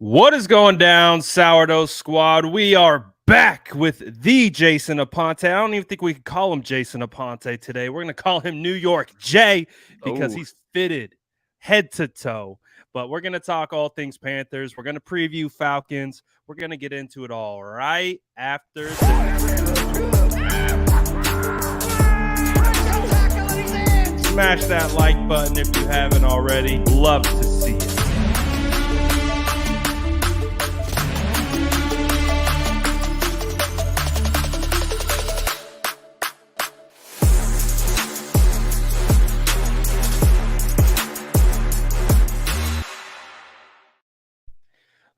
What is going down, Sourdough Squad? We are back with the Jason Aponte. I don't even think we can call him Jason Aponte today. We're going to call him New York J because he's fitted head to toe. But we're going to talk all things Panthers. We're going to preview Falcons. We're going to get into it all right after this. Smash that like button if you haven't already. Love to see it.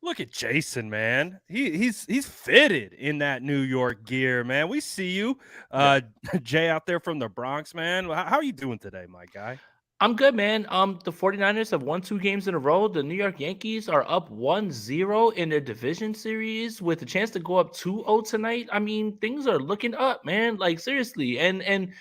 Look at Jason, man. He's fitted in that New York gear, man. We see you, Jay, out there from the Bronx, man. How are you doing today, my guy? I'm good, man. The 49ers have won 2 games in a row. The New York Yankees are up 1-0 in their division series with a chance to go up 2-0 tonight. I mean, things are looking up, man. Like, seriously. And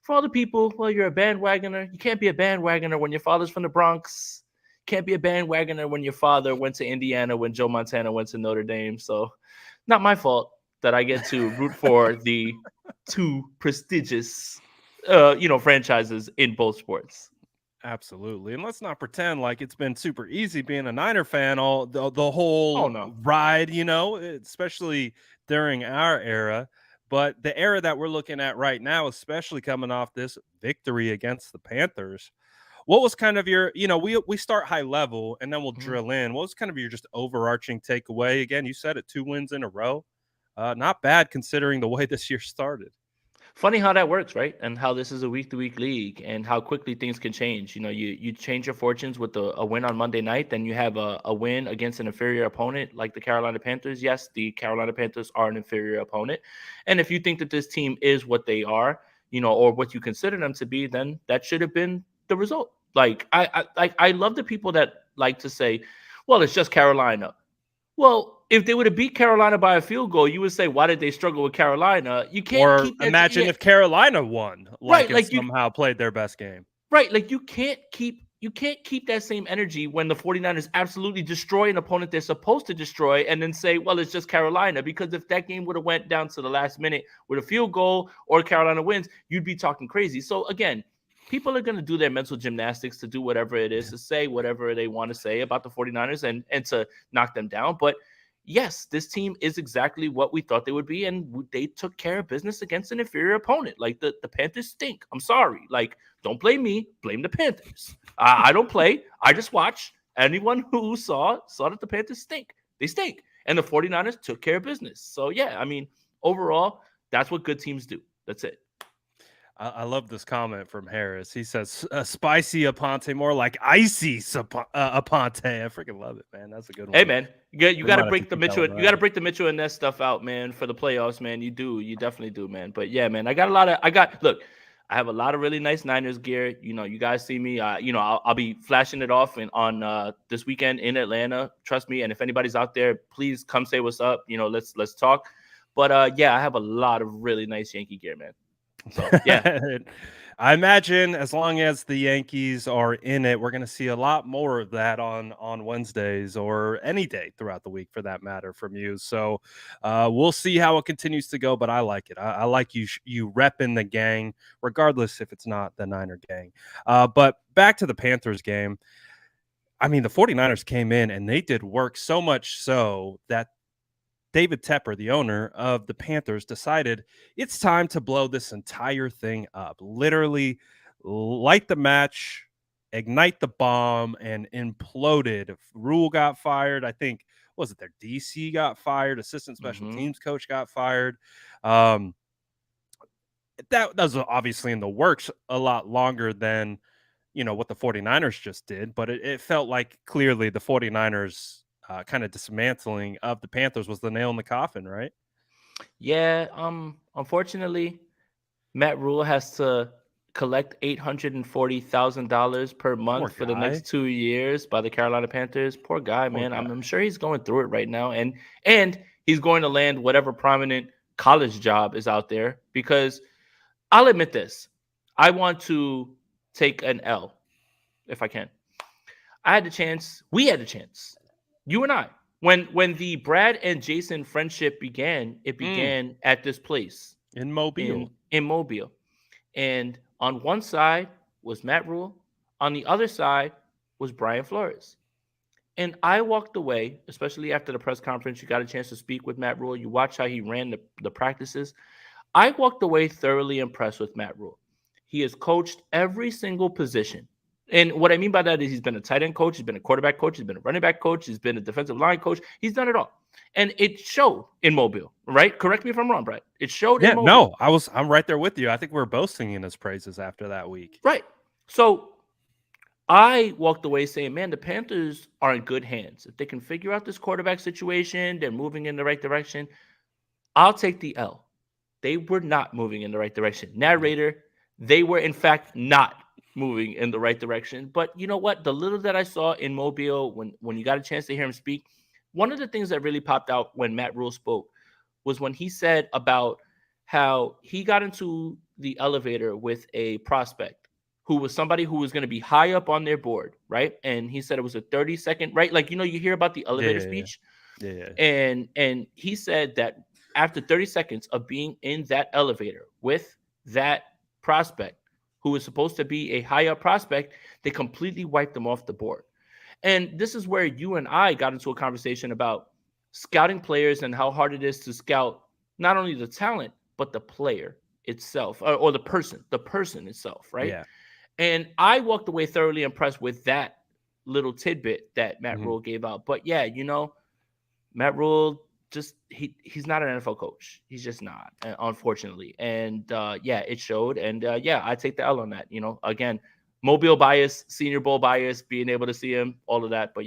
for all the people, well, you're a bandwagoner. You can't be a bandwagoner when your father's from the Bronx. Can't be a bandwagoner when your father went to Indiana when Joe Montana went to Notre Dame. So not my fault that I get to root for the 2 prestigious, franchises in both sports. Absolutely. And let's not pretend like it's been super easy being a Niner fan all the whole ride, especially during our era. But the era that we're looking at right now, especially coming off this victory against the Panthers, what was kind of your, we start high level and then we'll drill in. What was kind of your just overarching takeaway? Again, you said it, 2 wins in a row. Not bad considering the way this year started. Funny how that works, right? And how this is a week-to-week league and how quickly things can change. You change your fortunes with a win on Monday night, then you have a win against an inferior opponent like the Carolina Panthers. Yes, the Carolina Panthers are an inferior opponent. And if you think that this team is what they are, or what you consider them to be, then that should have been the result. Like I love the people that like to say, well, it's just Carolina. Well, if they would have beat Carolina by a field goal, you would say, why did they struggle with Carolina? You can't keep imagine if Carolina won, somehow played their best game. Right, like you can't keep that same energy when the 49ers absolutely destroy an opponent they're supposed to destroy and then say, well, it's just Carolina. Because if that game would have went down to the last minute with a field goal or Carolina wins, you'd be talking crazy. So again, people are going to do their mental gymnastics to do whatever it is, to say whatever they want to say about the 49ers and to knock them down. But yes, this team is exactly what we thought they would be, and they took care of business against an inferior opponent. Like, the Panthers stink. I'm sorry. Like, don't blame me. Blame the Panthers. I don't play. I just watch. Anyone who saw that the Panthers stink. They stink. And the 49ers took care of business. So, yeah, I mean, overall, that's what good teams do. That's it. I love this comment from Harris. He says, "Spicy Aponte, more like icy Aponte." I freaking love it, man. That's a good one. Hey, man, you got to break the Mitchell. You got to break the Mitchell and Ness stuff out, man, for the playoffs, man. You do. You definitely do, man. But yeah, man, I have a lot of really nice Niners gear. You guys see me. I'll be flashing it off on this weekend in Atlanta. Trust me. And if anybody's out there, please come say what's up. Let's talk. But yeah, I have a lot of really nice Yankee gear, man. So, yeah. I imagine as long as the Yankees are in it, we're going to see a lot more of that on Wednesdays or any day throughout the week, for that matter, from you. So we'll see how it continues to go, but I like it. I like you repping the gang, regardless if it's not the Niner gang. But back to the Panthers game. I mean, the 49ers came in and they did work, so much so that David Tepper, the owner of the Panthers, decided it's time to blow this entire thing up. Literally light the match, ignite the bomb, and imploded. Rhule got fired. I think, was it their DC got fired? Assistant special teams coach got fired. That was obviously in the works a lot longer than, what the 49ers just did. But it felt like clearly the 49ers kind of dismantling of the Panthers was the nail in the coffin, right? Yeah. Unfortunately, Matt Rhule has to collect $840,000 per month for the next 2 years by the Carolina Panthers. Poor guy, man. I'm sure he's going through it right now, and he's going to land whatever prominent college job is out there. Because I'll admit this, I want to take an L if I can. We had a chance. You and I, When the Brad and Jason friendship began, it began at this place in Mobile. in Mobile. And on one side was Matt Rhule, on the other side was Brian Flores. And I walked away, especially after the press conference. You got a chance to speak with Matt Rhule. You watch how he ran the practices. I walked away thoroughly impressed with Matt Rhule. He has coached every single position. And what I mean by that is he's been a tight end coach, he's been a quarterback coach, he's been a running back coach, he's been a defensive line coach. He's done it all. And it showed in Mobile, right? Correct me if I'm wrong, Brett. It showed in Mobile. No, I'm right there with you. I think we're both singing his praises after that week. Right. So I walked away saying, man, the Panthers are in good hands. If they can figure out this quarterback situation, they're moving in the right direction. I'll take the L. They were not moving in the right direction. Narrator, they were, in fact, not moving in the right direction. But you know what? The little that I saw in Mobile, when you got a chance to hear him speak, one of the things that really popped out when Matt Rhule spoke was when he said about how he got into the elevator with a prospect who was somebody who was going to be high up on their board, right? And he said it was a 30-second, right? Like, you hear about the elevator speech. Yeah. And he said that after 30 seconds of being in that elevator with that prospect, who was supposed to be a high up prospect, they completely wiped them off the board. And this is where you and I got into a conversation about scouting players and how hard it is to scout not only the talent, but the player itself, or the person itself, right? Yeah. And I walked away thoroughly impressed with that little tidbit that Matt Rhule gave out. But yeah, Matt Rhule, just he's not an NFL coach. He's just not, unfortunately. And it showed. And I take the L on that. Again, Mobile bias, Senior Bowl bias, being able to see him, all of that. But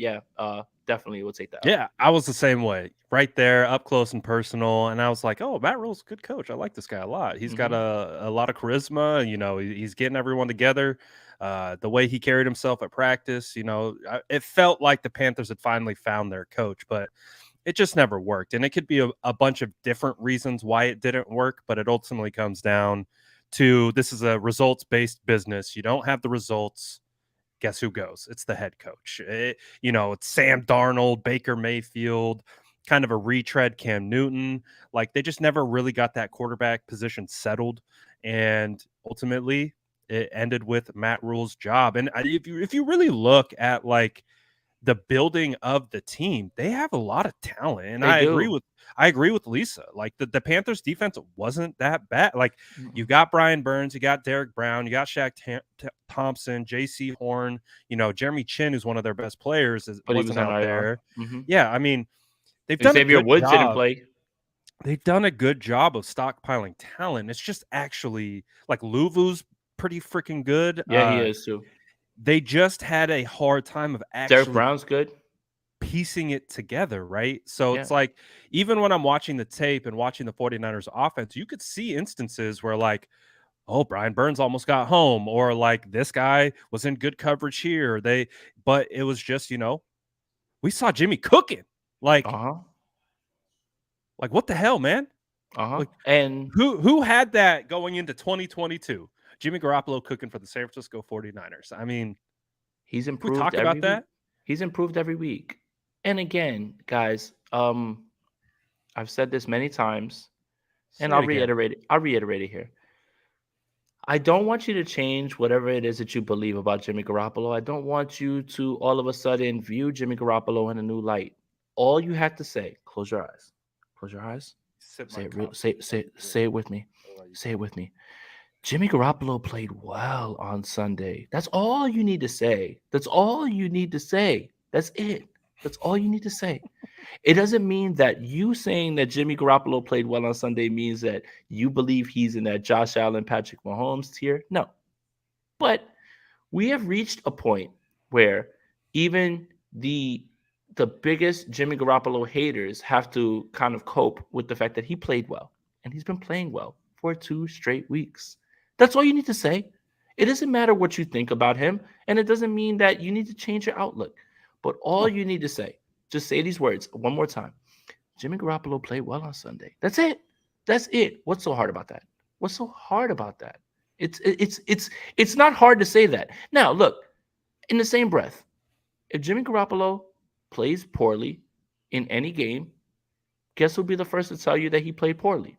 definitely will take that. Yeah, I was the same way, right there, up close and personal. And I was like, oh, Matt Rhule's a good coach. I like this guy a lot. He's got a lot of charisma. He's getting everyone together. The way he carried himself at practice, it felt like the Panthers had finally found their coach, but it just never worked. And it could be a bunch of different reasons why it didn't work, but it ultimately comes down to this is a results-based business. You don't have the results. Guess who goes? It's the head coach. It's Sam Darnold, Baker Mayfield, kind of a retread Cam Newton. Like, they just never really got that quarterback position settled. And ultimately, it ended with Matt Rhule's job. And if you really look at, like, the building of the team, they have a lot of talent. And I agree with Lisa. Like, the Panthers defense wasn't that bad. Like, you got Brian Burns, you got Derek Brown, you got Shaq Thompson, JC Horn, Jeremy Chin, who's one of their best players, wasn't out there. Yeah, I mean, they've done Xavier Woods didn't play. They've done a good job of stockpiling talent. It's just actually, like, Luvu's pretty freaking good. Yeah, he is too. They just had a hard time of actually Derek Brown's good, piecing it together, right? So it's like, even when I'm watching the tape and watching the 49ers offense, you could see instances where, like, oh, Brian Burns almost got home, or like, this guy was in good coverage here. But it was just, we saw Jimmy cooking. Like, like, what the hell, man? Like, and who had that going into 2022? Jimmy Garoppolo cooking for the San Francisco 49ers. I mean, he's improved. Talk about that. He's improved every week. And again, guys, I've said this many times, and I'll reiterate it. I'll reiterate it here. I don't want you to change whatever it is that you believe about Jimmy Garoppolo. I don't want you to all of a sudden view Jimmy Garoppolo in a new light. All you have to say, close your eyes. Close your eyes. Say it with me. Say it with me. Jimmy Garoppolo played well on Sunday. That's all you need to say. That's all you need to say. That's it. That's all you need to say. It doesn't mean that you saying that Jimmy Garoppolo played well on Sunday means that you believe he's in that Josh Allen, Patrick Mahomes tier. No. But we have reached a point where even the biggest Jimmy Garoppolo haters have to kind of cope with the fact that he played well. And he's been playing well for 2 straight weeks. That's all you need to say. It doesn't matter what you think about him, and it doesn't mean that you need to change your outlook. But all you need to say, just say these words one more time. Jimmy Garoppolo played well on Sunday. That's it. That's it. What's so hard about that? What's so hard about that? It's not hard to say that. Now, look, in the same breath, if Jimmy Garoppolo plays poorly in any game, guess who'll be the first to tell you that he played poorly?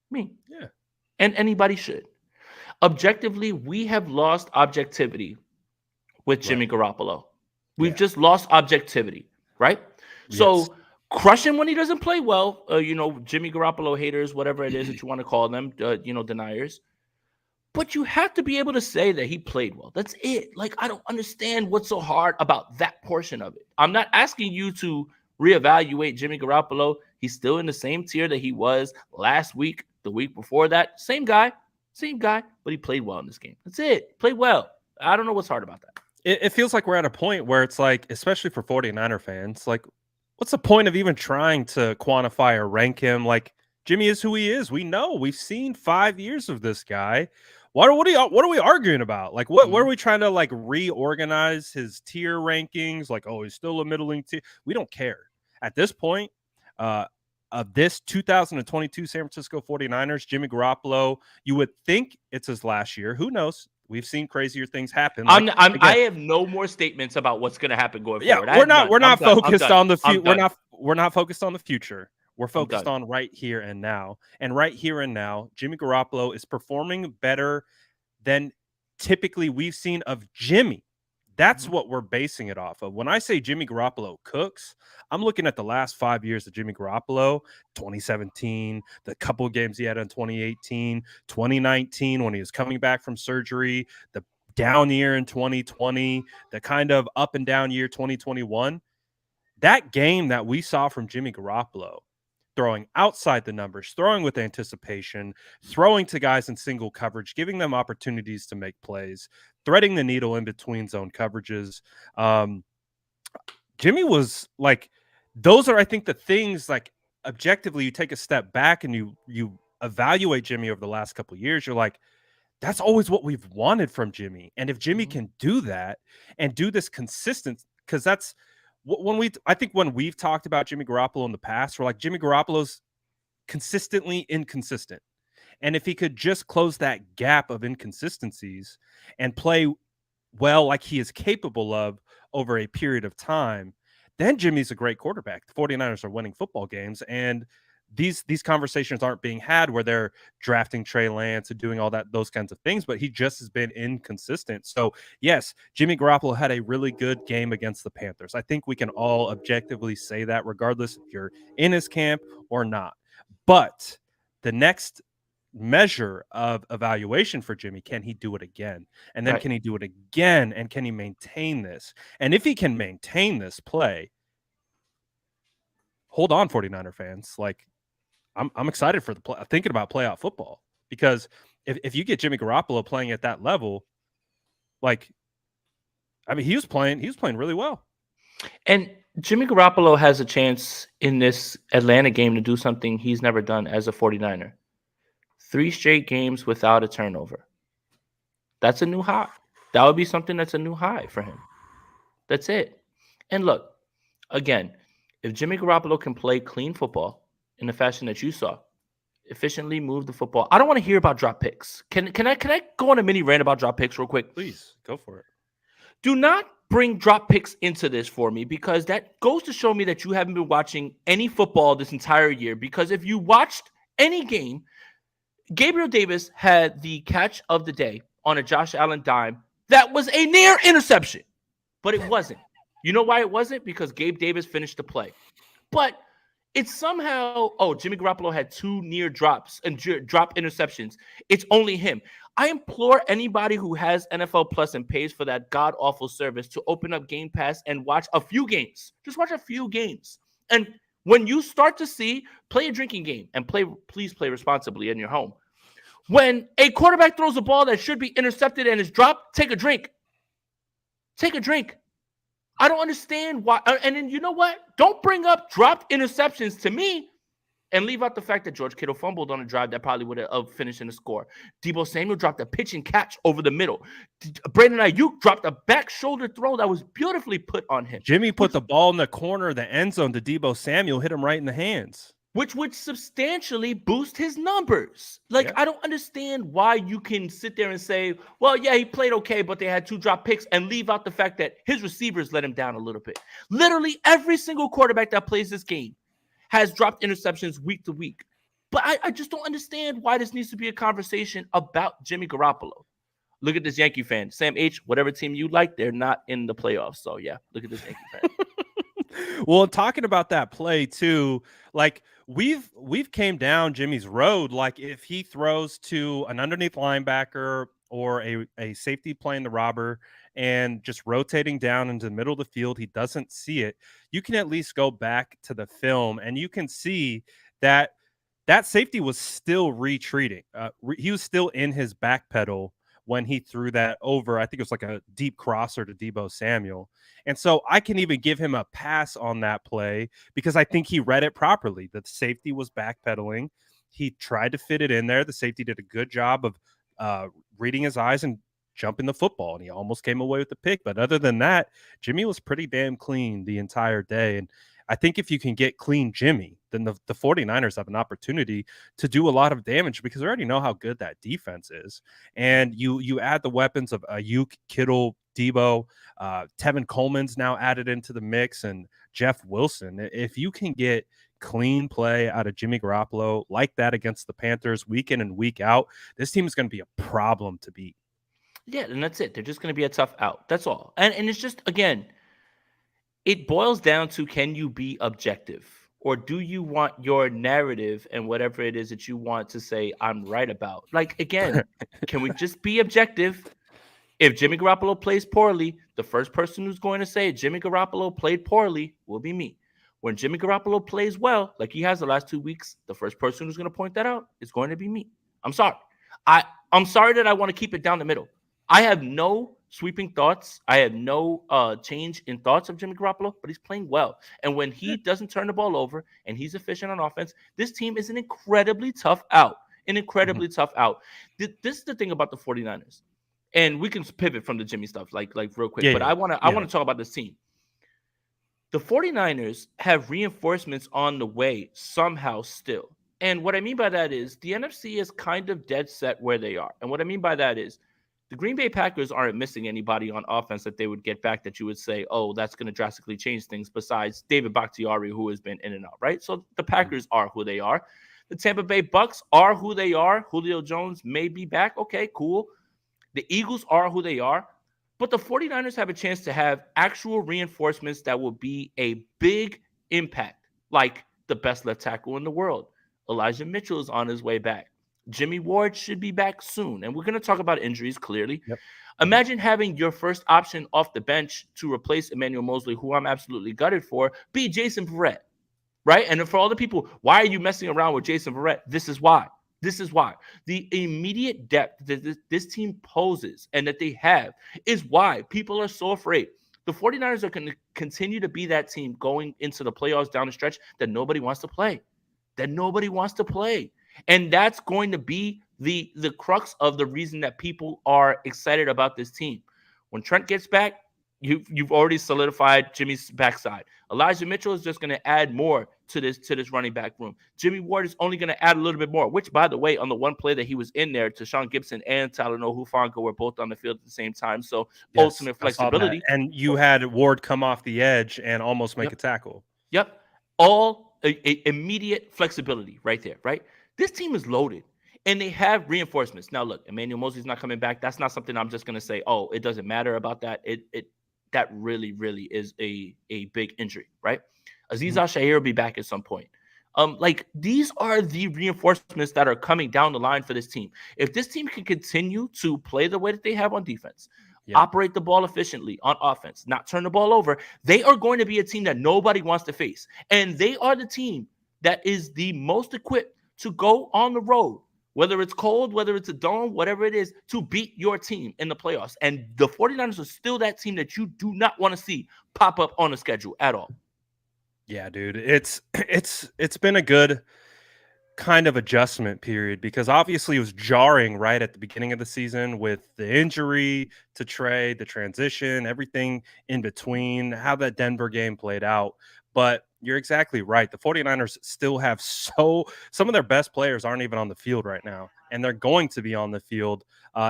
Me. Yeah. And anybody should. Objectively, we have lost objectivity with Jimmy Garoppolo. We've just lost objectivity, right? So crush him when he doesn't play well. Jimmy Garoppolo haters, whatever it is that you want to call them, deniers. But you have to be able to say that he played well. That's it. Like, I don't understand what's so hard about that portion of it. I'm not asking you to reevaluate Jimmy Garoppolo. He's still in the same tier that he was last week, the week before that. Same guy, but he played well in this game. That's it. Played well. I don't know what's hard about that. It feels like we're at a point where it's like, especially for 49er fans, like, what's the point of even trying to quantify or rank him? Like, Jimmy is who he is. We know. We've seen 5 years of this guy. What are we arguing about? Like, what are we trying to, like, reorganize his tier rankings? Like, oh, he's still a middling tier. We don't care. At this point, of this 2022 San Francisco 49ers, Jimmy Garoppolo, you would think it's his last year. Who knows? We've seen crazier things happen. I have no more statements about what's going to happen going forward. We're not focused on the future. We're not focused on the future. We're focused on right here and now. And right here and now, Jimmy Garoppolo is performing better than typically we've seen of Jimmy. That's what we're basing it off of. When I say Jimmy Garoppolo cooks, I'm looking at the last 5 years of Jimmy Garoppolo, 2017, the couple of games he had in 2018, 2019 when he was coming back from surgery, the down year in 2020, the kind of up and down year 2021. That game that we saw from Jimmy Garoppolo, throwing outside the numbers, throwing with anticipation, throwing to guys in single coverage, giving them opportunities to make plays, threading the needle in between zone coverages. Jimmy was like, those are, I think, the things, like, objectively, you take a step back and you evaluate Jimmy over the last couple of years. You're like, that's always what we've wanted from Jimmy. And if Jimmy can do that and do this consistent, because that's when we've talked about Jimmy Garoppolo in the past, we're like, Jimmy Garoppolo's consistently inconsistent. And if he could just close that gap of inconsistencies and play well like he is capable of over a period of time, then Jimmy's a great quarterback. The 49ers are winning football games, and these conversations aren't being had where they're drafting Trey Lance and doing all those kinds of things, but he just has been inconsistent. So yes, Jimmy Garoppolo had a really good game against the Panthers. I think we can all objectively say that, regardless if you're in his camp or not. But the next measure of evaluation for Jimmy, can he do it again? And then can he do it again? And can he maintain this? And if he can maintain this play, hold on, 49er fans. Like, I'm excited for thinking about playoff football, because if you get Jimmy Garoppolo playing at that level, like, I mean, he was playing really well. And Jimmy Garoppolo has a chance in this Atlanta game to do something he's never done as a 49er. 3 straight games without a turnover. That's a new high. That would be something that's a new high for him. That's it. And look, again, if Jimmy Garoppolo can play clean football in the fashion that you saw, efficiently move the football. I don't want to hear about drop picks. Can I go on a mini rant about drop picks real quick? Please, go for it. Do not bring drop picks into this for me, because that goes to show me that you haven't been watching any football this entire year. Because if you watched any game, Gabriel Davis had the catch of the day on a Josh Allen dime that was a near interception, but it wasn't. You know why it wasn't? Because Gabe Davis finished the play. But it's somehow, Jimmy Garoppolo had 2 near drops and drop interceptions. It's only him. I implore anybody who has NFL Plus and pays for that god-awful service to open up Game Pass and watch a few games. Just watch a few games. And when you start to see, play a drinking game and please play responsibly in your home. When a quarterback throws a ball that should be intercepted and is dropped, take a drink. Take a drink. I don't understand why. And then you know what? Don't bring up dropped interceptions to me and leave out the fact that George Kittle fumbled on a drive that probably would have finished in the score. Deebo Samuel dropped a pitch and catch over the middle. Brandon Ayuk dropped a back shoulder throw that was beautifully put on him. Jimmy put the ball in the corner of the end zone to Deebo Samuel, hit him right in the hands. which would substantially boost his numbers. Like, Yeah. I don't understand why you can sit there and say, well, yeah, he played okay, but they had 2 drop picks, and leave out the fact that his receivers let him down a little bit. Literally every single quarterback that plays this game has dropped interceptions week to week. But I just don't understand why this needs to be a conversation about Jimmy Garoppolo. Look at this Yankee fan. Sam H., whatever team you like, they're not in the playoffs. So, yeah, look at this Yankee fan. Well, talking about that play too, like we've came down Jimmy's road. Like if he throws to an underneath linebacker or a safety playing the robber and just rotating down into the middle of the field, he doesn't see it. You can at least go back to the film and you can see that that safety was still retreating. He was still in his back pedal when he threw that over. I think it was like a deep crosser to Deebo Samuel. And so I can even give him a pass on that play because I think he read it properly. The safety was backpedaling. He tried to fit it in there. The safety did a good job of reading his eyes and jumping the football, and he almost came away with the pick. But other than that, Jimmy was pretty damn clean the entire day. And I think if you can get clean Jimmy, then the 49ers have an opportunity to do a lot of damage because we already know how good that defense is. And you add the weapons of Ayuk, Kittle, Debo, Tevin Coleman's now added into the mix, and Jeff Wilson. If you can get clean play out of Jimmy Garoppolo like that against the Panthers week in and week out, this team is going to be a problem to beat. Yeah, and that's it. They're just going to be a tough out. That's all. And it's just, again, it boils down to, can you be objective? Or do you want your narrative and whatever it is that you want to say I'm right about? Like, again, can we just be objective? If Jimmy Garoppolo plays poorly, the first person who's going to say Jimmy Garoppolo played poorly will be me. When Jimmy Garoppolo plays well, like he has the last 2 weeks, the first person who's going to point that out is going to be me. I'm sorry. I'm sorry that I want to keep it down the middle. I have no sweeping thoughts. I have no change in thoughts of Jimmy Garoppolo, but he's playing well. And when he doesn't turn the ball over and he's efficient on offense, this team is an incredibly tough out. Tough out. This is the thing about the 49ers. And we can pivot from the Jimmy stuff like real quick. Yeah, but yeah, I want to talk about this team. The 49ers have reinforcements on the way somehow still. And what I mean by that is the NFC is kind of dead set where they are. And what I mean by that is the Green Bay Packers aren't missing anybody on offense that they would get back that you would say, oh, that's going to drastically change things besides David Bakhtiari, who has been in and out, right? So the Packers are who they are. The Tampa Bay Bucks are who they are. Julio Jones may be back. Okay, cool. The Eagles are who they are. But the 49ers have a chance to have actual reinforcements that will be a big impact, like the best left tackle in the world. Elijah Mitchell is on his way back. Jimmy Ward should be back soon. And we're going to talk about injuries clearly. Yep. Imagine having your first option off the bench to replace Emmanuel Mosley, who I'm absolutely gutted for, be Jason Verrett, right? And for all the people, why are you messing around with Jason Verrett? This is why. The immediate depth that this team poses and that they have is why people are so afraid. The 49ers are going to continue to be that team going into the playoffs down the stretch that nobody wants to play. And that's going to be the crux of the reason that people are excited about this team. When Trent gets back, you've already solidified Jimmy's backside. Elijah Mitchell is just going to add more to this running back room. Jimmy Ward is only going to add a little bit more, which, by the way, on the one play that he was in there, Tashawn Gibson and Talanoa Hufanga were both on the field at the same time. So ultimate flexibility. And you had Ward come off the edge and almost make a tackle. Yep. All immediate flexibility right there, right? This team is loaded. And they have reinforcements. Now, look, Emmanuel Mosley's not coming back. That's not something I'm just going to say, oh, it doesn't matter about that. That really, really is a big injury, right? Azeez Al-Shaair will be back at some point. Like, these are the reinforcements that are coming down the line for this team. If this team can continue to play the way that they have on defense, operate the ball efficiently on offense, not turn the ball over, they are going to be a team that nobody wants to face. And they are the team that is the most equipped to go on the road, whether it's cold, whether it's a dome, whatever it is, to beat your team in the playoffs. And the 49ers are still that team that you do not want to see pop up on the schedule at all. Yeah, dude. It's been a good kind of adjustment period because obviously it was jarring right at the beginning of the season with the injury to Trey, the transition, everything in between, how that Denver game played out. But you're exactly right. The 49ers still have some of their best players aren't even on the field right now, and they're going to be on the field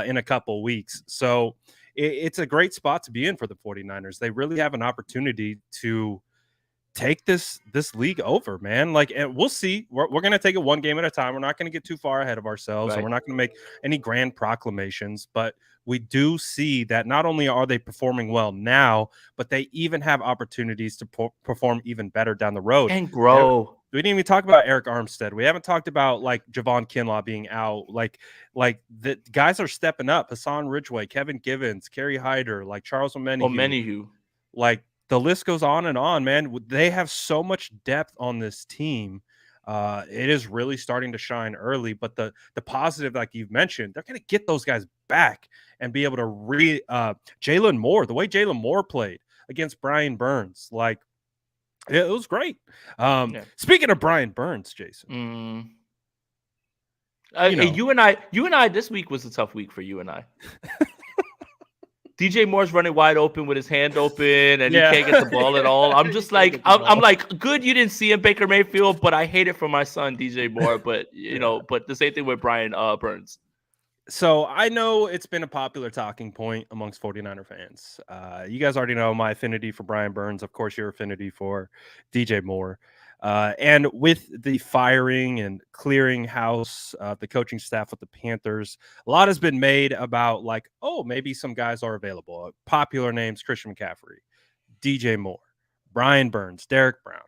in a couple weeks. So it's a great spot to be in for the 49ers. They really have an opportunity to take this league over, man. Like, and we'll see. We're going to take it one game at a time. We're not going to get too far ahead of ourselves, and Right. we're not going to make any grand proclamations. But we do see that not only are they performing well now, but they even have opportunities to perform even better down the road. And grow. We didn't even talk about Eric Armstead. We haven't talked about like Javon Kinlaw being out. Like the guys are stepping up. Hassan Ridgeway, Kevin Givens, Kerry Hyder, like Charles Omenihu. Like the list goes on, man. They have so much depth on this team. It is really starting to shine early, but the positive, like you've mentioned, they're going to get those guys back and be able to Jalen Moore, the way Jalen Moore played against Brian Burns, like it was great. Speaking of Brian Burns, Jason, you and I, this week was a tough week for you and I. DJ Moore's running wide open with his hand open, and he can't get the ball at all. I'm just like, I'm like, good, you didn't see him, Baker Mayfield, but I hate it for my son, DJ Moore. But but the same thing with Brian Burns. So I know it's been a popular talking point amongst 49er fans. You guys already know my affinity for Brian Burns. Of course, your affinity for DJ Moore. And with the firing and clearing house, the coaching staff with the Panthers, a lot has been made about like, oh, maybe some guys are available. Popular names: Christian McCaffrey, DJ Moore, Brian Burns, Derek Brown.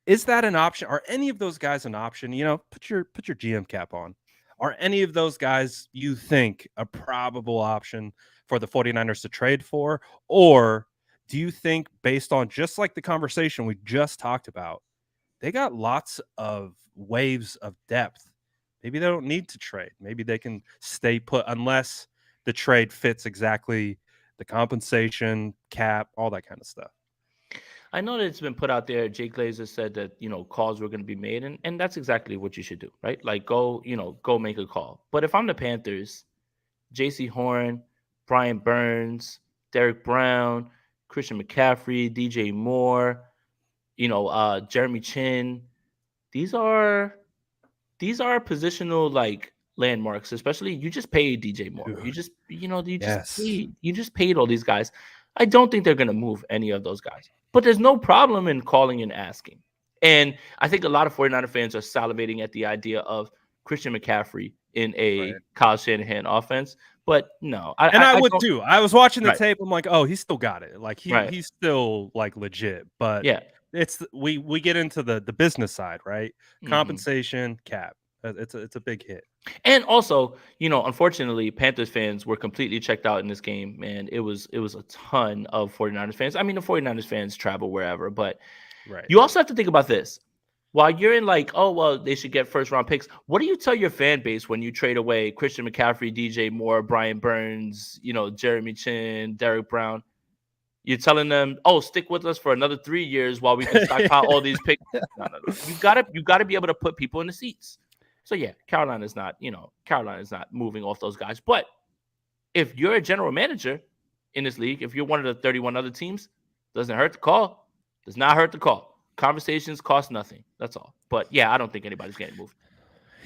Is that an option? Are any of those guys an option? Put your GM cap on. Are any of those guys you think a probable option for the 49ers to trade for? Or do you think, based on just like the conversation we just talked about, they got lots of waves of depth? Maybe they don't need to trade. Maybe they can stay put unless the trade fits exactly the compensation, cap, all that kind of stuff. I know that it's been put out there. Jake Glazer said that, calls were going to be made, and that's exactly what you should do, right? Like go make a call. But if I'm the Panthers, JC Horn, Brian Burns, Derek Brown, Christian McCaffrey, DJ Moore, Jeremy Chin, these are positional like landmarks, especially you just paid DJ Moore. You just paid all these guys. I don't think they're going to move any of those guys. But there's no problem in calling and asking. And I think a lot of 49er fans are salivating at the idea of Christian McCaffrey in a Kyle Shanahan offense. But no. I would too. I was watching the tape. I'm like, oh, he's still got it. Like he's still like legit. But it's we get into the business side, right? Compensation, cap. It's a big hit. And also, unfortunately, Panthers fans were completely checked out in this game, man. It was a ton of 49ers fans. I mean, the 49ers fans travel wherever, but you also have to think about this. While you're in like, oh, well, they should get first-round picks, what do you tell your fan base when you trade away Christian McCaffrey, DJ Moore, Brian Burns, Jeremy Chin, Derek Brown? You're telling them, oh, stick with us for another 3 years while we can stockpile all these picks. No. You gotta be able to put people in the seats. So yeah, Carolina's not moving off those guys. But if you're a general manager in this league, if you're one of the 31 other teams, doesn't hurt to call. Does not hurt to call. Conversations cost nothing. That's all. But yeah, I don't think anybody's getting moved.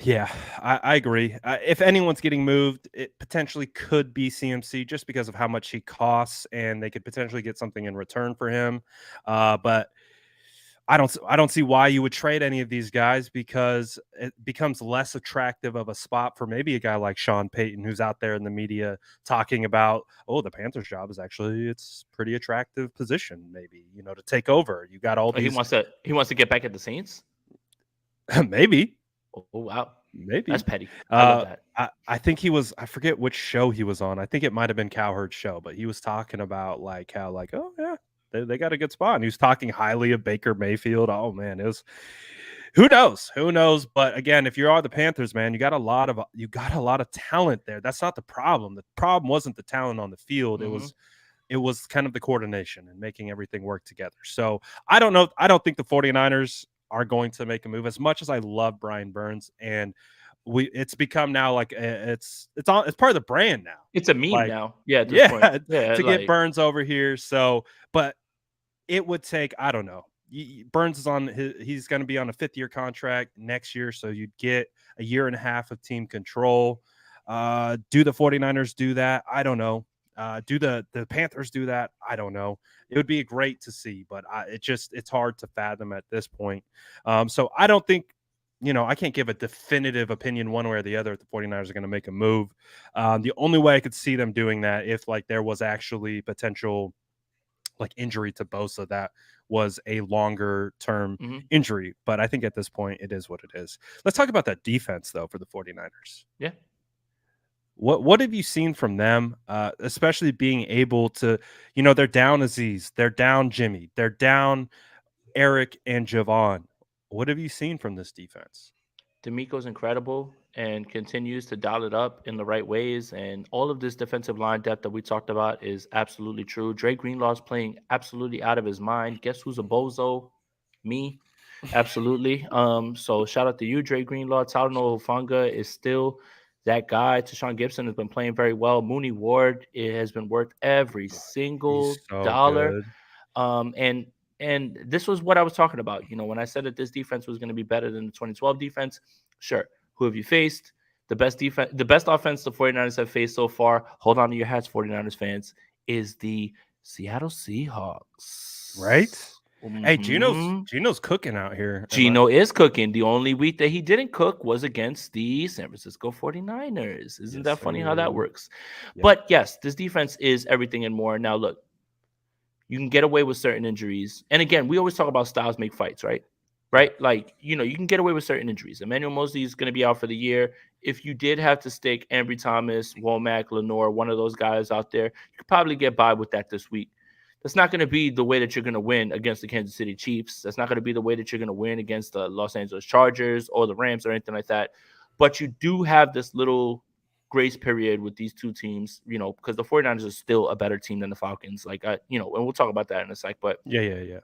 Yeah, I agree. If anyone's getting moved, it potentially could be CMC just because of how much he costs, and they could potentially get something in return for him. But I don't see why you would trade any of these guys, because it becomes less attractive of a spot for maybe a guy like Sean Payton, who's out there in the media talking about, oh, the Panthers job is it's pretty attractive position, maybe, to take over. You got all these. He wants to get back at the Saints. Maybe. Oh wow. Maybe. That's petty. I love that. I think I forget which show he was on. I think it might have been Cowherd's show, but he was talking about like how like, oh yeah, they got a good spot. And he was talking highly of Baker Mayfield. Oh man, it was who knows? But again, if you are the Panthers, man, you got a lot of talent there. That's not the problem. The problem wasn't the talent on the field. It was kind of the coordination and making everything work together. So I don't know. I don't think the 49ers are going to make a move, as much as I love Brian Burns, and it's become now like it's part of the brand now. It's a meme now. Yeah. To get Burns over here. So, but it would take, I don't know, Burns is he's going to be on a 5th-year contract next year, so you'd get a year and a half of team control. Do the 49ers do that? I don't know. Do the Panthers do that? I don't know. It would be great to see, but it's hard to fathom at this point. So I don't think, I can't give a definitive opinion one way or the other if the 49ers are going to make a move. The only way I could see them doing that if like there was actually potential like injury to Bosa that was a longer term injury. But I think at this point it is what it is. Let's talk about that defense though for the 49ers. Yeah. What have you seen from them, especially being able to, they're down Aziz, they're down Jimmy, they're down Eric and Javon. What have you seen from this defense? D'Amico's incredible and continues to dial it up in the right ways. And all of this defensive line depth that we talked about is absolutely true. Dre Greenlaw's playing absolutely out of his mind. Guess who's a bozo? Me. Absolutely. So shout out to you, Dre Greenlaw. Talanoa Hufanga is still that guy. Tashawn Gibson has been playing very well. Mooney Ward, it has been worth every single dollar. Good. And this was what I was talking about. When I said that this defense was going to be better than the 2012 defense, sure. Who have you faced? The best defense, the best offense the 49ers have faced so far, hold on to your hats, 49ers fans, is the Seattle Seahawks. Right? Hey, Gino's cooking out here. Gino is cooking. The only week that he didn't cook was against the San Francisco 49ers. Isn't that funny how that works? Yep. But yes, this defense is everything and more. Now, look, you can get away with certain injuries. And again, we always talk about styles make fights, right? Right? Like, you can get away with certain injuries. Emmanuel Mosley is going to be out for the year. If you did have to stick Ambry Thomas, Womack, Lenore, one of those guys out there, you could probably get by with that this week. That's not going to be the way that you're going to win against the Kansas City Chiefs. That's not going to be the way that you're going to win against the Los Angeles Chargers or the Rams or anything like that. But you do have this little grace period with these two teams, because the 49ers are still a better team than the Falcons. Like, and we'll talk about that in a sec. But yeah.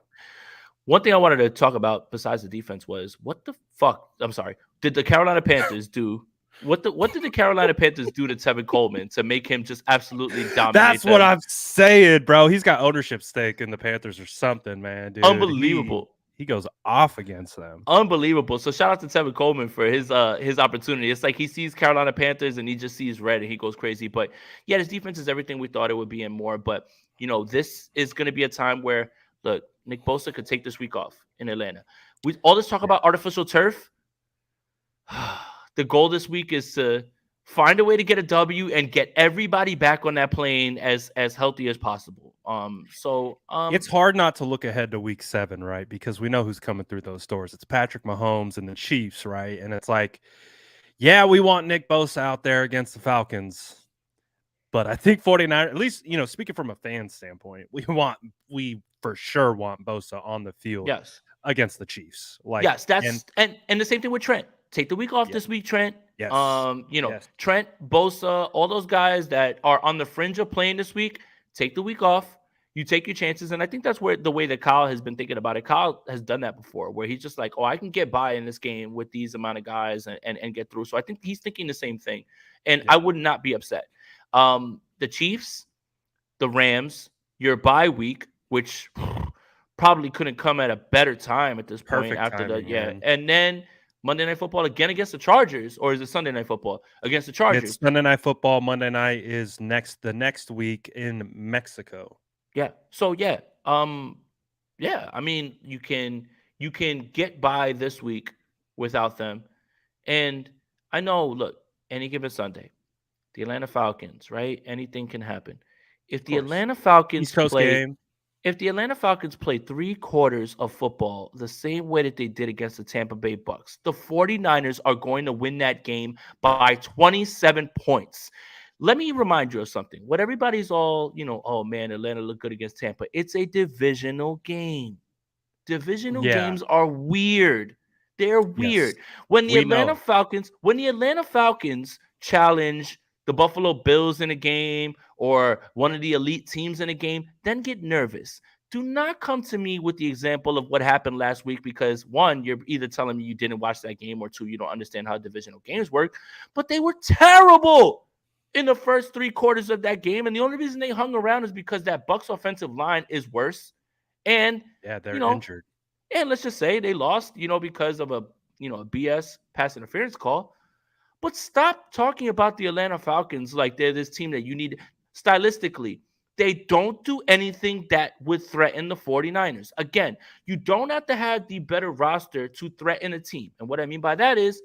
One thing I wanted to talk about besides the defense was what the fuck? I'm sorry. Did the Carolina Panthers do? What did the Carolina Panthers do to Tevin Coleman to make him just absolutely dominate? That's what I'm saying, bro. He's got ownership stake in the Panthers or something, man. Dude. Unbelievable. He goes off against them. Unbelievable. So shout out to Tevin Coleman for his opportunity. It's like he sees Carolina Panthers and he just sees red and he goes crazy. But yeah, this defense is everything we thought it would be and more. But this is going to be a time where, look, Nick Bosa could take this week off in Atlanta. We all this talk about artificial turf. The goal this week is to find a way to get a W and get everybody back on that plane as healthy as possible. It's hard not to look ahead to week 7, right? Because we know who's coming through those doors. It's Patrick Mahomes and the Chiefs, right? And it's like, yeah, we want Nick Bosa out there against the Falcons. But I think 49, at least, speaking from a fan standpoint, we for sure want Bosa on the field against the Chiefs. Yes, and the same thing with Trent. Take the week off this week, Trent. Yes. Trent, Bosa, all those guys that are on the fringe of playing this week, take the week off. You take your chances. And I think that's the way that Kyle has been thinking about it. Kyle has done that before, where he's just like, I can get by in this game with these amount of guys and get through. So I think he's thinking the same thing. And I would not be upset. The Chiefs, the Rams, your bye week, which probably couldn't come at a better time at this point. Perfect after timing, man. And then Monday Night Football again against the Chargers, or is it Sunday Night Football against the Chargers? It's Sunday Night Football. Monday night is the next week in Mexico. Yeah. So I mean, you can get by this week without them, and I know. Look, any given Sunday, the Atlanta Falcons, right? Anything can happen. If the Atlanta Falcons If the Atlanta Falcons play 3 quarters of football the same way that they did against the Tampa Bay Bucks, the 49ers are going to win that game by 27 points. Let me remind you of something. What everybody's all, oh man, Atlanta looked good against Tampa. It's a divisional game. Divisional games are weird. They're weird. Yes. When the Atlanta Falcons challenge the Buffalo Bills in a game or one of the elite teams in a game, then get nervous. Do not come to me with the example of what happened last week because, 1, you're either telling me you didn't watch that game, or 2, you don't understand how divisional games work. But they were terrible in the first 3 quarters of that game, and the only reason they hung around is because that Bucs offensive line is worse. And they're injured. And let's just say they lost, because of a BS pass interference call. But stop talking about the Atlanta Falcons like they're this team that you need stylistically. They don't do anything that would threaten the 49ers. Again, you don't have to have the better roster to threaten a team. And what I mean by that is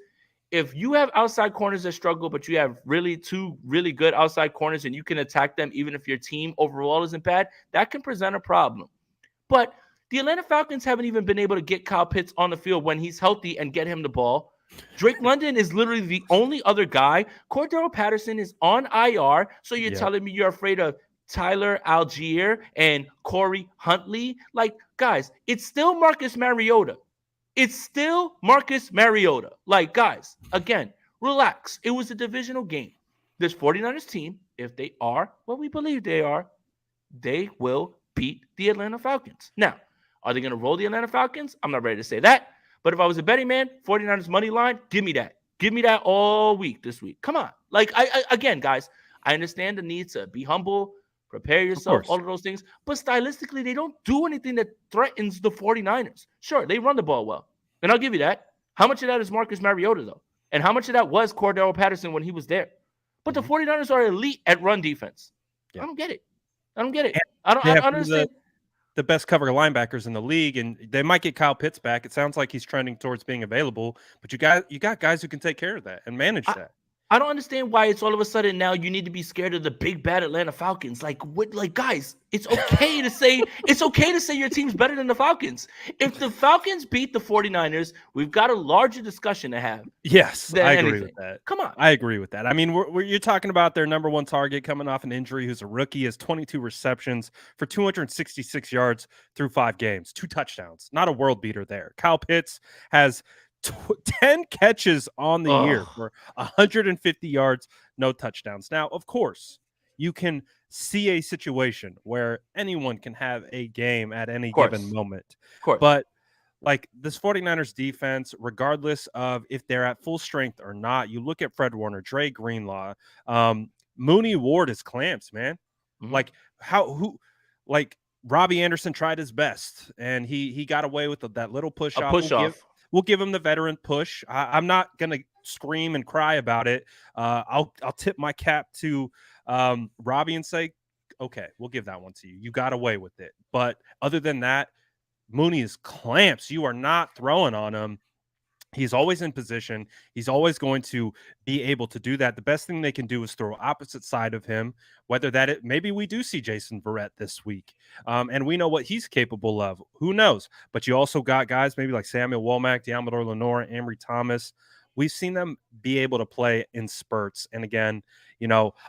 if you have outside corners that struggle, but you have really two really good outside corners and you can attack them even if your team overall isn't bad, that can present a problem. But the Atlanta Falcons haven't even been able to get Kyle Pitts on the field when he's healthy and get him the ball. Drake London is literally the only other guy. Cordero Patterson is on IR. So you're telling me you're afraid of Tyler Algier and Corey Huntley? Like, guys, it's still Marcus Mariota. Like, guys, again, relax. It was a divisional game. This 49ers team, if they are what we believe they are, they will beat the Atlanta Falcons. Now, are they going to roll the Atlanta Falcons? I'm not ready to say that. But if I was a betting man, 49ers money line, give me that. Give me that all week this week. Come on. Like, again, guys, I understand the need to be humble, prepare yourself, all of those things. But stylistically, they don't do anything that threatens the 49ers. Sure, they run the ball well. And I'll give you that. How much of that is Marcus Mariota, though? And how much of that was Cordero Patterson when he was there? But the 49ers are elite at run defense. Yeah. I don't get it. I don't understand. The best cover linebackers in the league, and they might get Kyle Pitts back. It sounds like he's trending towards being available, but you got guys who can take care of that and manage that. I don't understand why it's all of a sudden now you need to be scared of the big bad Atlanta Falcons. Like, what? Like, guys, it's okay to say your team's better than the Falcons. If the Falcons beat the 49ers, we've got a larger discussion to have. Yes, I agree with that. Come on. I agree with that. I mean, you're talking about their number one target coming off an injury, who's a rookie, has 22 receptions for 266 yards through 5 games, 2 touchdowns. Not a world beater there. Kyle Pitts has 10 catches on the year for 150 yards, no touchdowns. Now, of course, you can see a situation where anyone can have a game at any given moment. But like this 49ers defense, regardless of if they're at full strength or not, you look at Fred Warner, Dre Greenlaw, Mooney Ward is clamps, man. Like Robbie Anderson tried his best and he got away with that little push off. We'll give him the veteran push. I'm not going to scream and cry about it. I'll tip my cap to Robbie and say, okay, we'll give that one to you. You got away with it. But other than that, Mooney is clamps. You are not throwing on him. He's always in position. He's always going to be able to do that. The best thing they can do is throw opposite side of him, whether maybe we do see Jason Verrett this week. And we know what he's capable of. Who knows? But you also got guys maybe like Samuel Womack, Deommodore Lenoir, Ambry Thomas. We've seen them be able to play in spurts. And again,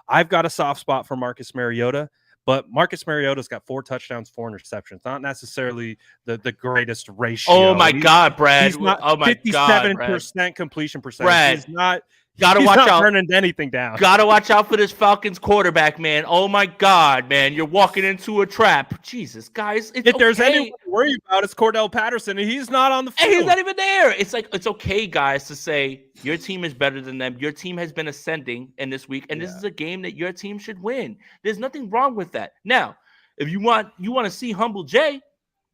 I've got a soft spot for Marcus Mariota. But Marcus Mariota's got 4 touchdowns, 4 interceptions. Not necessarily the greatest ratio. Oh, my God, Brad. He's not 57% completion percentage. Brad. He's not turning anything down. Gotta watch out for this Falcons quarterback, man. Oh, my God, man. You're walking into a trap. Jesus, guys. If there's anyone to worry about, it's Cordell Patterson, and he's not on the field. And he's not even there. It's like, it's okay, guys, to say your team is better than them. Your team has been ascending in this week, and this is a game that your team should win. There's nothing wrong with that. Now, if you want to see Humble Jay,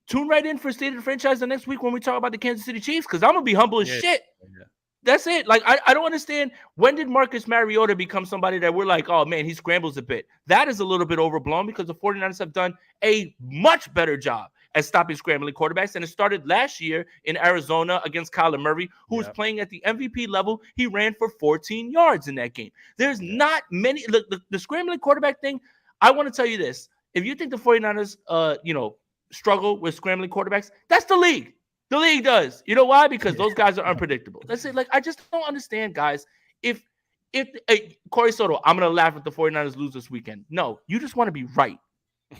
tune right in for State of the Franchise the next week when we talk about the Kansas City Chiefs, because I'm going to be humble as shit. Yeah. That's it. Like, I don't understand. When did Marcus Mariota become somebody that we're like, oh, man, he scrambles a bit? That is a little bit overblown because the 49ers have done a much better job at stopping scrambling quarterbacks. And it started last year in Arizona against Kyler Murray, who was playing at the MVP level. He ran for 14 yards in that game. There's not many. The scrambling quarterback thing, I want to tell you this. If you think the 49ers, struggle with scrambling quarterbacks, that's the league. The league does. You know why? Because those guys are unpredictable. That's it. Like, I just don't understand, guys. If Corey Soto, I'm going to laugh if the 49ers lose this weekend. No, you just want to be right.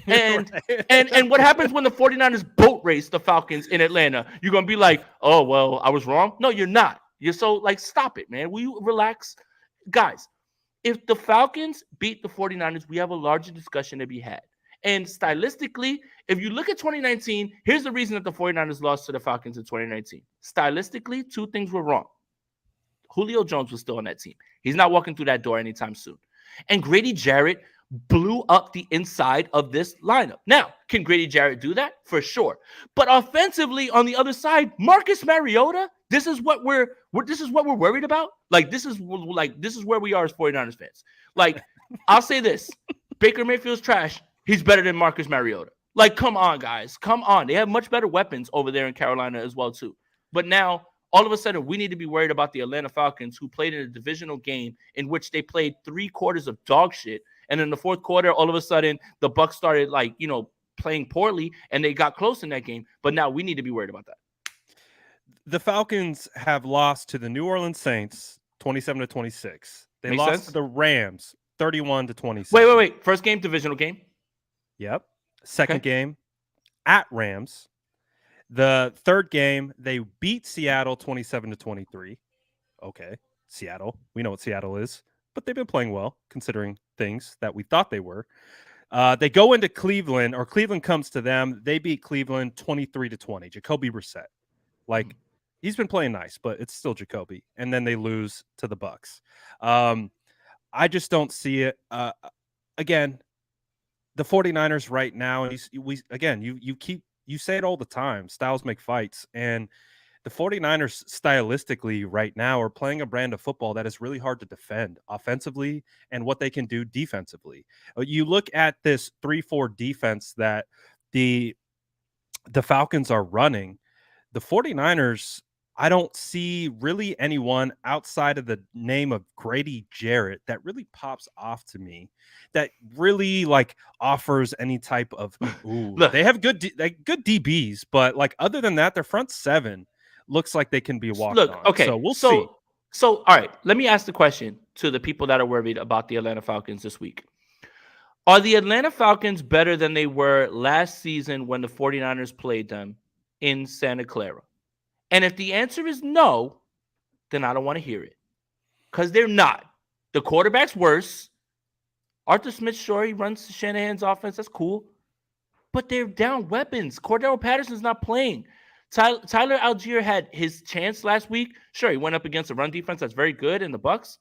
And and what happens when the 49ers boat race the Falcons in Atlanta? You're going to be like, oh, well, I was wrong. No, you're not. You're so, like, stop it, man. Will you relax? Guys, if the Falcons beat the 49ers, we have a larger discussion to be had. And stylistically, if you look at 2019, here's the reason that the 49ers lost to the Falcons in 2019. Stylistically, 2 things were wrong. Julio Jones was still on that team. He's not walking through that door anytime soon. And Grady Jarrett blew up the inside of this lineup. Now, can Grady Jarrett do that? For sure. But offensively, on the other side, Marcus Mariota, this is what we're worried about. Like this is where we are as 49ers fans. Like, I'll say this: Baker Mayfield's trash. He's better than Marcus Mariota. Like, come on, guys. Come on. They have much better weapons over there in Carolina as well, too. But now, all of a sudden, we need to be worried about the Atlanta Falcons, who played in a divisional game in which they played 3 quarters of dog shit. And in the fourth quarter, all of a sudden, the Bucs started, playing poorly, and they got close in that game. But now we need to be worried about that. The Falcons have lost to the New Orleans Saints 27-26. They Makes lost sense? to the Rams 31-26. Wait. First game, divisional game. Yep. Second game at Rams. The third game, they beat Seattle 27-23. Okay, Seattle. We know what Seattle is, but they've been playing well considering things that we thought they were. They go into Cleveland, or Cleveland comes to them. They beat Cleveland 23-20. Jacoby Brissett. Like, he's been playing nice, but it's still Jacoby. And then they lose to the Bucs. I just don't see it. Again, the 49ers right now, and you say it all the time, styles make fights. And the 49ers stylistically right now are playing a brand of football that is really hard to defend offensively and what they can do defensively. You look at this 3-4 defense that the Falcons are running. The 49ers, I don't see really anyone outside of the name of Grady Jarrett that really pops off to me, that really offers any type of they have good DBs, but other than that, their front seven looks like they can be walked on. Okay, so we'll see. So all right, let me ask the question to the people that are worried about the Atlanta Falcons this week. Are the Atlanta Falcons better than they were last season when the 49ers played them in Santa Clara? And if the answer is no, then I don't want to hear it. Because they're not. The quarterback's worse. Arthur Smith, sure, he runs Shanahan's offense. That's cool. But they're down weapons. Cordero Patterson's not playing. Tyler Algier had his chance last week. Sure, he went up against a run defense that's very good in the Bucs.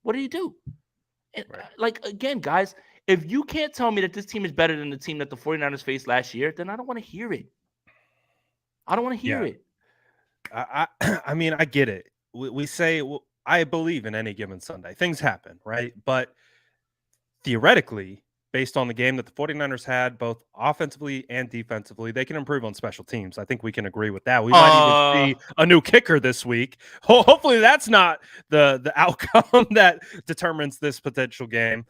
What do you do? Right. Again, guys, if you can't tell me that this team is better than the team that the 49ers faced last year, then I don't want to hear it. I don't want to hear it. I mean, I get it. We say, I believe in any given Sunday. Things happen, right? But theoretically, based on the game that the 49ers had, both offensively and defensively, they can improve on special teams. I think we can agree with that. We might even see a new kicker this week. Hopefully that's not the outcome that determines this potential game,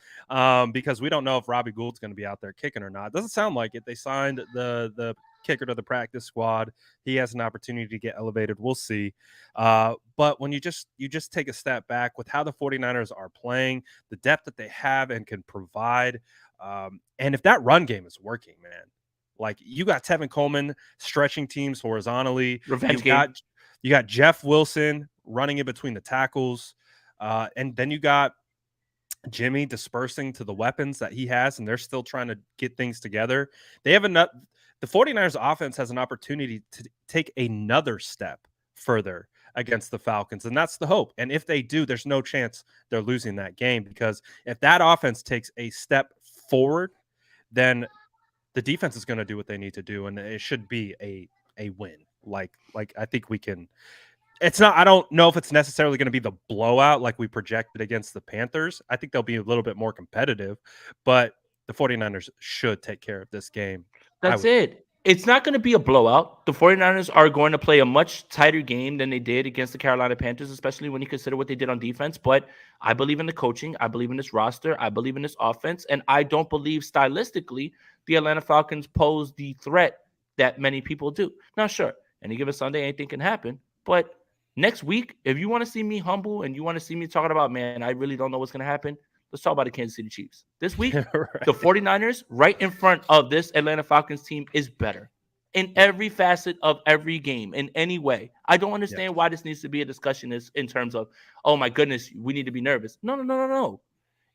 because we don't know if Robbie Gould's going to be out there kicking or not. It doesn't sound like it. They signed the kicker to the practice squad. He has an opportunity to get elevated. We'll see. But when you just take a step back with how the 49ers are playing, the depth that they have and can provide, and if that run game is working, man, you got Tevin Coleman stretching teams horizontally. You got Jeff Wilson running in between the tackles. And then you got Jimmy dispersing to the weapons that he has, and they're still trying to get things together. They have the 49ers offense has an opportunity to take another step further against the Falcons, and that's the hope. And if they do, there's no chance they're losing that game, because if that offense takes a step forward, then the defense is going to do what they need to do, and it should be a win. I think we can. It's not. I don't know if it's necessarily going to be the blowout like we projected against the Panthers. I think they'll be a little bit more competitive, but the 49ers should take care of this game. That's it. It's not going to be a blowout. The 49ers are going to play a much tighter game than they did against the Carolina Panthers, especially when you consider what they did on defense. But I believe in the coaching. I believe in this roster. I believe in this offense. And I don't believe stylistically the Atlanta Falcons pose the threat that many people do. Now, sure, any given Sunday, anything can happen. But next week, if you want to see me humble and you want to see me talking about, man, I really don't know what's going to happen, let's talk about the Kansas City Chiefs. This week, right. The 49ers right in front of this Atlanta Falcons team is better in every facet of every game, in any way. I don't understand why this needs to be a discussion in terms of, oh, my goodness, we need to be nervous. No.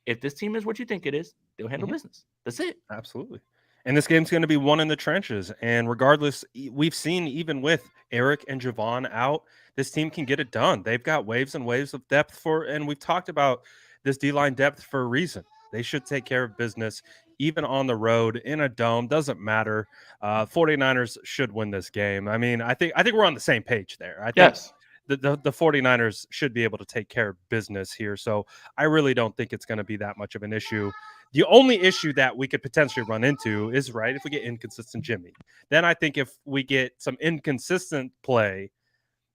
If this team is what you think it is, they'll handle business. That's it. Absolutely. And this game's going to be won in the trenches. And regardless, we've seen even with Eric and Javon out, this team can get it done. They've got waves and waves of depth and we've talked about this D-line depth for a reason. They should take care of business, even on the road, in a dome. Doesn't matter. 49ers should win this game. I mean, I think we're on the same page there. I think Yes. the 49ers should be able to take care of business here. So I really don't think it's going to be that much of an issue. The only issue that we could potentially run into is, right, if we get inconsistent Jimmy. Then I think if we get some inconsistent play,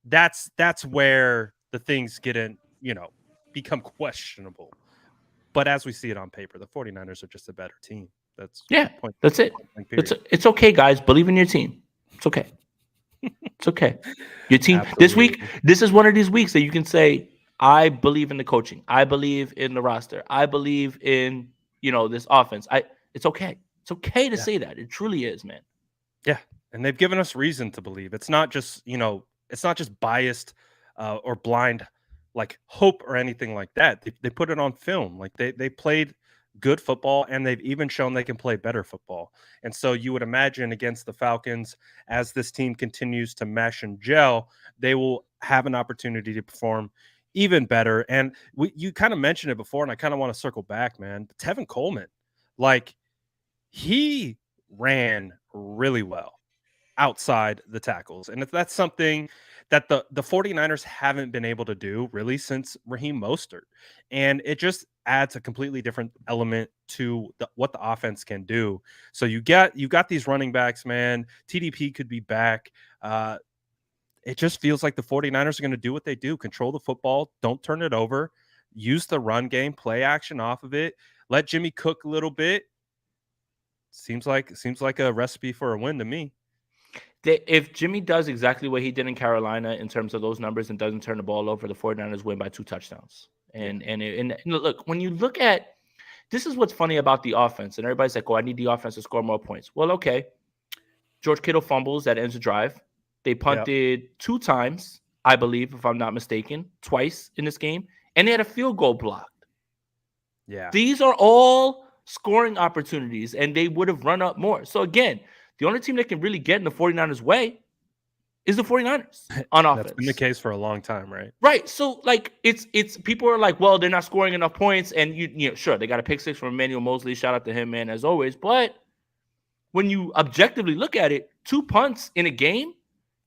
that's where the things get in, become questionable. But as we see it on paper, the 49ers are just a better team. That's Yeah, point. that's it. Point period. It's okay, guys. Believe in your team. It's okay. It's okay. Your team this week, Absolutely. this is one of these weeks that you can say, I believe in the coaching. I believe in the roster. I believe in, this offense. It's okay. It's okay to Yeah. say that. It truly is, man. Yeah, and they've given us reason to believe. It's not just biased or blind like hope or anything like that. They put it on film. Like they played good football, and they've even shown they can play better football. And so you would imagine against the Falcons, as this team continues to mesh and gel, they will have an opportunity to perform even better. And you kind of mentioned it before, and I kind of want to circle back, man. Tevin Coleman, like, he ran really well outside the tackles. And if that's something that the 49ers haven't been able to do really since Raheem Mostert. And it just adds a completely different element to what the offense can do. So you got these running backs, man. TDP could be back. It just feels like the 49ers are going to do what they do. Control the football. Don't turn it over. Use the run game. Play action off of it. Let Jimmy cook a little bit. Seems like a recipe for a win to me. If Jimmy does exactly what he did in Carolina in terms of those numbers and doesn't turn the ball over, the 49ers win by 2 touchdowns. And look, when you look at this is what's funny about the offense, and everybody's like, "Oh, I need the offense to score more points." Well, okay. George Kittle fumbles that ends the drive. They punted 2 times, I believe, if I'm not mistaken, twice in this game, and they had a field goal blocked. Yeah. These are all scoring opportunities, and they would have run up more. So again, the only team that can really get in the 49ers' way is the 49ers on offense. That's been the case for a long time, right? Right. So like it's people are like, well, they're not scoring enough points, and sure, they got a pick 6 from Emmanuel Mosley. Shout out to him, man, as always. But when you objectively look at it, 2 punts in a game,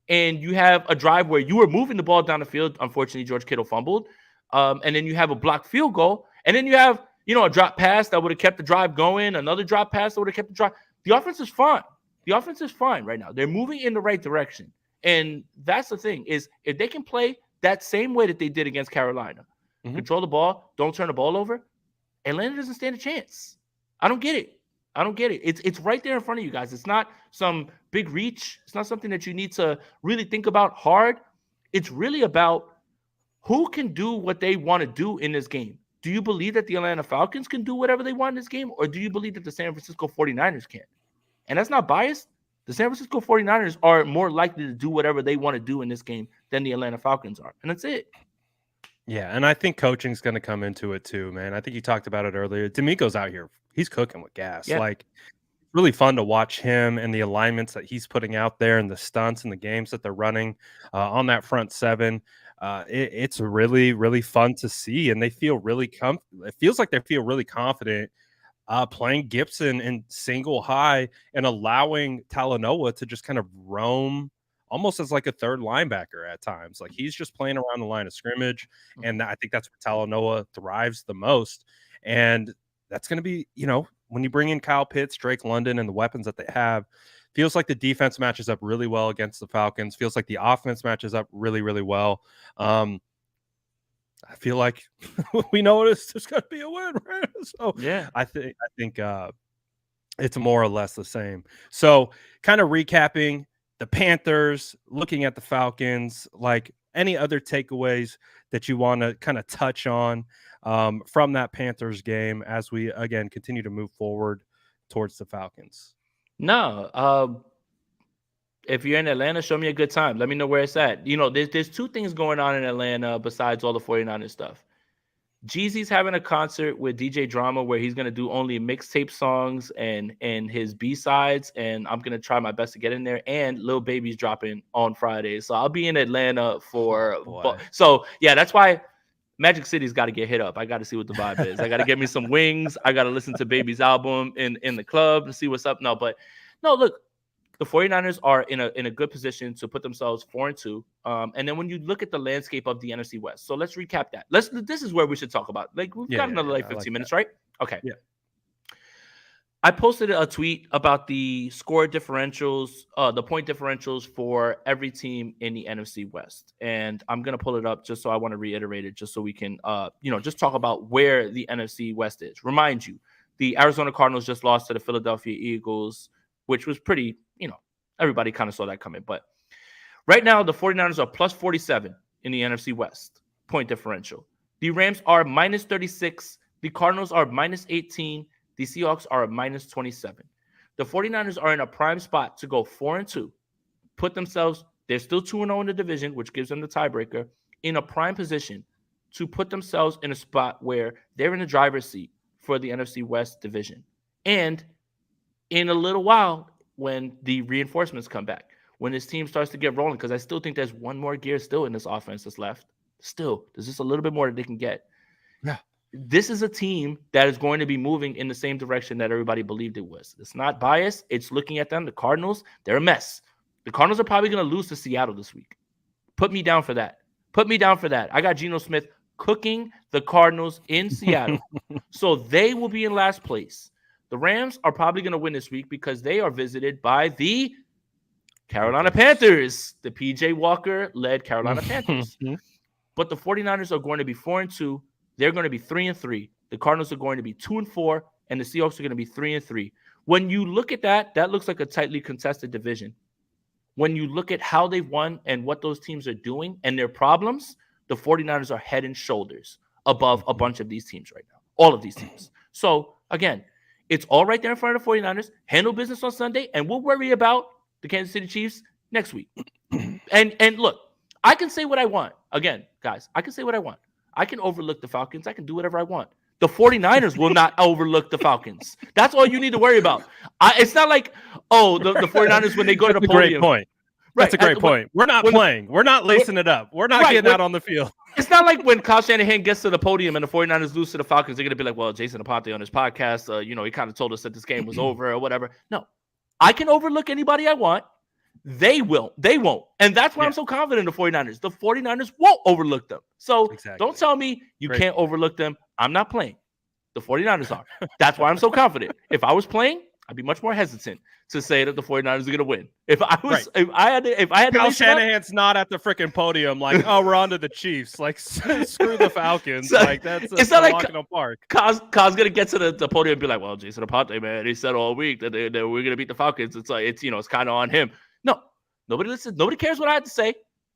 and you have a drive where you were moving the ball down the field. Unfortunately, George Kittle fumbled, and then you have a blocked field goal, and then you have a drop pass that would have kept the drive going, another drop pass that would have kept the drive. The offense is fine. The offense is fine right now. They're moving in the right direction. And that's the thing is if they can play that same way that they did against Carolina, control the ball, don't turn the ball over, Atlanta doesn't stand a chance. I don't get it. It's right there in front of you guys. It's not some big reach. It's not something that you need to really think about hard. It's really about who can do what they want to do in this game. Do you believe that the Atlanta Falcons can do whatever they want in this game, or do you believe that the San Francisco 49ers can? And that's not biased. The San Francisco 49ers are more likely to do whatever they want to do in this game than the Atlanta Falcons are. And that's it. Yeah, and I think coaching's going to come into it too, man. I think you talked about it earlier. D'Amico's out here. He's cooking with gas. Yeah. Like, really fun to watch him and the alignments that he's putting out there and the stunts and the games that they're running on that front 7. It's really, really fun to see, and they feel really it feels like they feel really confident playing Gibson in single high and allowing Talanoa to just kind of roam almost as like a third linebacker at times. Like, he's just playing around the line of scrimmage, and I think that's where Talanoa thrives the most. And that's going to be, when you bring in Kyle Pitts, Drake London, and the weapons that they have, feels like the defense matches up really well against the Falcons. Feels like the offense matches up really, really well. I feel like we know it's just going to be a win, right? So yeah, I think it's more or less the same. So kind of recapping the Panthers, looking at the Falcons, like any other takeaways that you want to kind of touch on from that Panthers game as we, again, continue to move forward towards the Falcons? No. If you're in Atlanta, show me a good time. Let me know where it's at. There's 2 things going on in Atlanta besides all the 49ers stuff. Jeezy's having a concert with DJ Drama where he's going to do only mixtape songs and his B-sides, and I'm going to try my best to get in there. And Lil Baby's dropping on Friday. So I'll be in Atlanta for so yeah, that's why Magic City's got to get hit up. I got to see what the vibe is. I got to get me some wings. I got to listen to Baby's album in the club and see what's up. No, look, the 49ers are in a good position to put themselves 4-2. And then when you look at the landscape of the NFC West, so let's recap that. This is where we should talk about. Like, we've got another 15 minutes, right? Okay. Yeah. I posted a tweet about the score differentials, the point differentials for every team in the NFC West. And I'm going to pull it up just so I want to reiterate it, just so we can, just talk about where the NFC West is. Remind you, the Arizona Cardinals just lost to the Philadelphia Eagles, which was pretty, everybody kind of saw that coming. But right now, the 49ers are plus 47 in the NFC West point differential. The Rams are minus 36. The Cardinals are minus 18. The Seahawks are a minus 27. The 49ers are in a prime spot to go 4-2, put themselves, they're still 2-0 in the division, which gives them the tiebreaker, in a prime position to put themselves in a spot where they're in the driver's seat for the NFC West division. And in a little while, when the reinforcements come back, when this team starts to get rolling, because I still think there's one more gear still in this offense that's left. Still, there's just a little bit more that they can get. Yeah. This is a team that is going to be moving in the same direction that everybody believed it was. It's not biased. It's looking at them. The Cardinals, they're a mess. The Cardinals are probably going to lose to Seattle this week. Put me down for that. I got Geno Smith cooking the Cardinals in Seattle. So they will be in last place. The Rams are probably going to win this week because they are visited by the Carolina Panthers, the PJ Walker-led Carolina Panthers. But the 49ers are going to be 4-2. They're going to be 3-3. The Cardinals are going to be 2-4, and the Seahawks are going to be 3-3. When you look at that, that looks like a tightly contested division. When you look at how they've won and what those teams are doing and their problems, the 49ers are head and shoulders above a bunch of these teams right now. All of these teams. So, again, it's all right there in front of the 49ers. Handle business on Sunday, and we'll worry about the Kansas City Chiefs next week. And look, I can say what I want. Again, guys, I can say what I want. I can overlook the Falcons. I can do whatever I want. The 49ers will not overlook the Falcons. That's all you need to worry about. It's not like, the 49ers when they go to the podium. Great point. That's a great point. We're not playing. We're not lacing it up. We're not getting out on the field. It's not like when Kyle Shanahan gets to the podium and the 49ers lose to the Falcons, they're going to be like, well, Jason Aponte on his podcast, he kind of told us that this game was over or whatever. No, I can overlook anybody I want. They will. They won't. And that's why I'm so confident in the 49ers. The 49ers won't overlook them. So Don't tell me you can't overlook them. I'm not playing. The 49ers are. That's why I'm so confident. If I was playing, I'd be much more hesitant to say that the 49ers are going to win. If I was, if I had to, Kyle Shanahan's not at the freaking podium like, oh, we're on to the Chiefs. Like, screw the Falcons. Like, it's not like walk in the park. Kyle's going to get to the podium and be like, well, Jason Aponte, man, he said all week that we're going to beat the Falcons. It's like, it's kind of on him. No, nobody listens. Nobody cares what I have to say.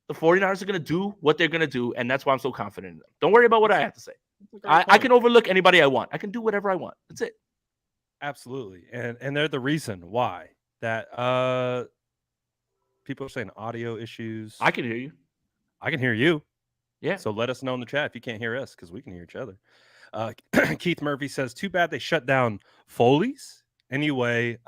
The 49ers are going to do what they're going to do, and that's why I'm so confident in them. Don't worry about what I have to say. I can overlook anybody I want. I can do whatever I want. That's it. Absolutely. And they're the reason why that people are saying audio issues. I can hear you. I can hear you. Yeah. So let us know in the chat if you can't hear us, because we can hear each other. Keith Murphy says, too bad they shut down Foley's. Anyway,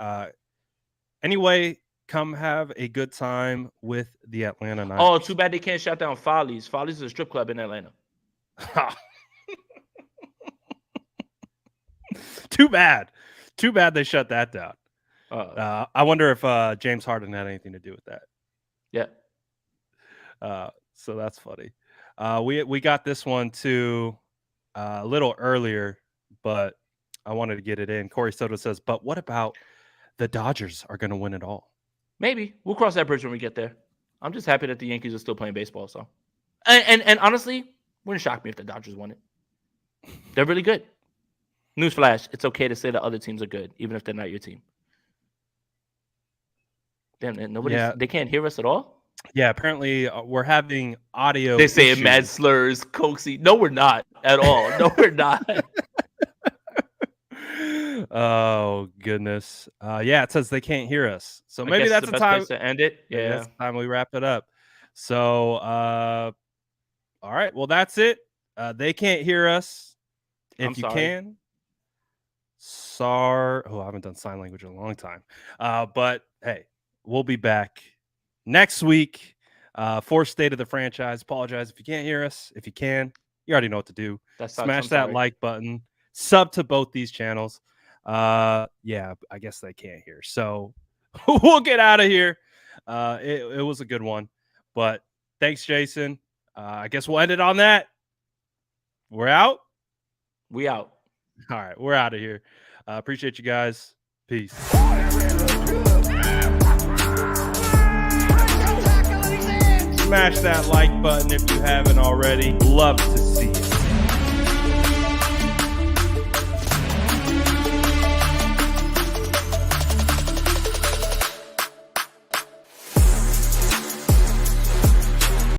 come have a good time with the Atlanta Niners. Oh, too bad they can't shut down Foley's. Foley's is a strip club in Atlanta. Too bad they shut that down. I wonder if James Harden had anything to do with that. Yeah. So that's funny. We got this one too a little earlier, but I wanted to get it in. Corey Soto says, but what about the Dodgers are going to win it all? Maybe. We'll cross that bridge when we get there. I'm just happy that the Yankees are still playing baseball. So, and honestly, wouldn't shock me if the Dodgers won it. They're really good. Newsflash, it's okay to say that other teams are good, even if they're not your team. Damn, they can't hear us at all? Yeah, apparently we're having audio They say mad slurs, coaxy. No, we're not at all. No, we're not. Oh, goodness. Yeah, it says they can't hear us. So maybe that's the best time place to end it. Yeah. That's the time we wrap it up. So, all right. Well, that's it. They can't hear us. If you can. I haven't done sign language in a long time. But hey, we'll be back next week for State of the Franchise. Apologize if you can't hear us. If you can, You already know what to do. That sucks. Smash I'm that sorry. like button. Sub to both these channels. Yeah, I guess they can't hear. So we'll get out of here. It was a good one. But thanks, Jason. I guess we'll end it on that. We're out. We out. All right, we're out of here. Appreciate you guys. Peace. Smash that like button if you haven't already. Love to see it.